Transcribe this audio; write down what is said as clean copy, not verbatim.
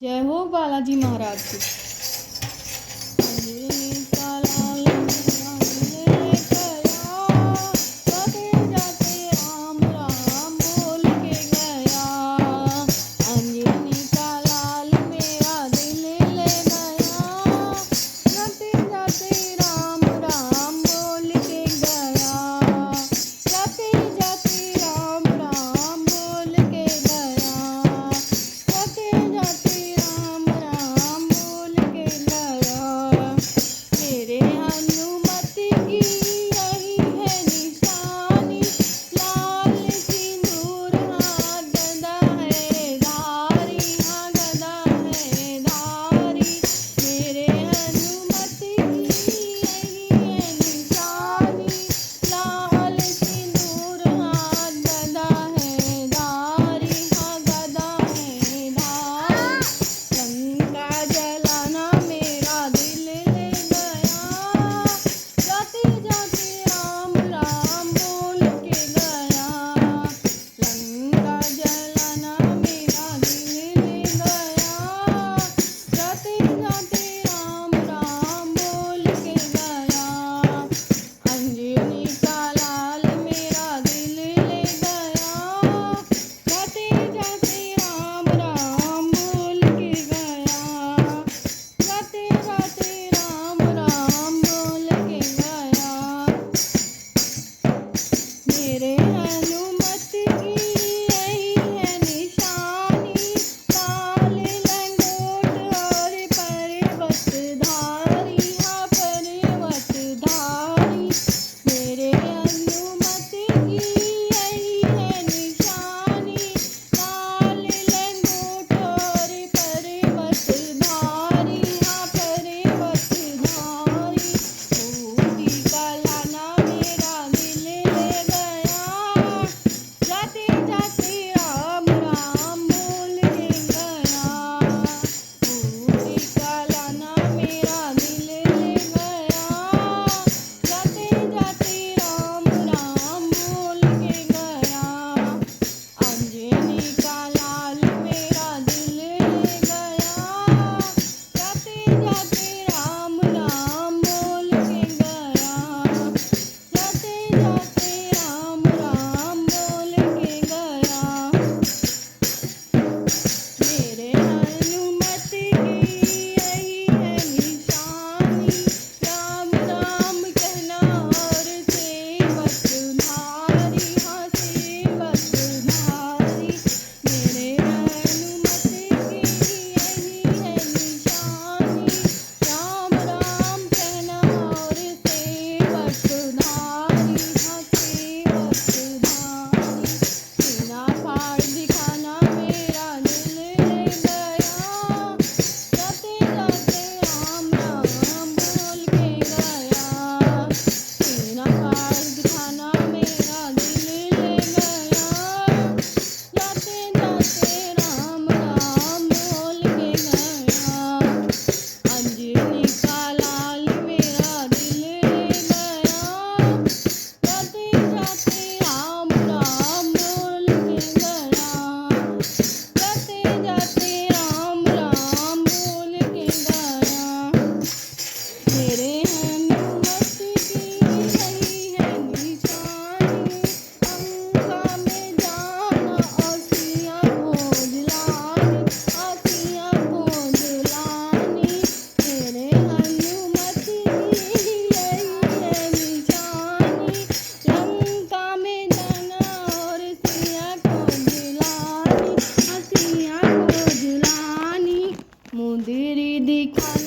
जय हो बालाजी महाराज की। अंजनी का लाल मेरा दिल गया, जाते जाते राम राम बोल के गया। अंजनी का लाल मेरा दिल ले गया, जाते जाते राम राम बोल के गया। जाते जाते राम राम बोल के गया। जाते जाते राम राम बोल के गया। मेरे हनुमत की यही है निशानी, लाल सिंदूर हाथ गदा है धारी, हाँ गदा है धारी। मेरे हनुमत की यही है निशानी, लाल सिंदूर हाथ गदा है धारी, हाँ गदा है धारी। लंका जलाना मेरा दिल ले गया, जाते जाते राम राम बोल के गया। लंका जलाना मेरा दिल ले गया, जाते जाते राम राम बोल के गया। अंजनी का लाल मेरा दिल ले गया, जाते जाते राम राम बोल के गया। जाते जाते राम राम बोल के गया। मेरे हनुमत की यही है निशानी, लाल लंगोट और पर्वतधारी, हाँ पर्वतधारी। मेरे हनुमत की यही है निशानी, लाल लंगोट और पर्वतधारी, हाँ पर्वतधारी। मोती का लाना मेरा दिल ले गया, जाते जाते राम राम बोल के गया। मोती का लाना मेरा दिल ले गया, जाते जाते राम राम बोल के गया। अंजनी का लाल मेरा दिल ले गया, जाते जाते राम राम बोल के गया। जाते जाते राम राम बोल के गया। मेरे हनुमत की यही है निशानी, राम राम कहना और सेवक धारी, हाँ सेवक धारी। मेरे हनुमत की यही है निशानी, राम राम कहना और सेवक धारी, हाँ सेवक धारी। सीना फाड़ दिखाना मेरा दिल ले गया, जाते जाते राम राम बोल के गया। सीना फाड़ दिखाना मेरा दिल ले गया, जाते जाते राम राम बोल के गया। अंजनी का लाल मेरा दिल ले गया, जाते जाते राम राम बोल के गया। जाते जाते राम राम बोल के गया। मेरे हनुमत की यही है निशानी, लंका में जाना और सिया को दिलानी, और सिया को दिलानी। मेरे हनुमत की यही है निशानी, लंका में जाना और सिया को दिलानी, हाँ सिया को दिलानी। मुंदरी दिखाना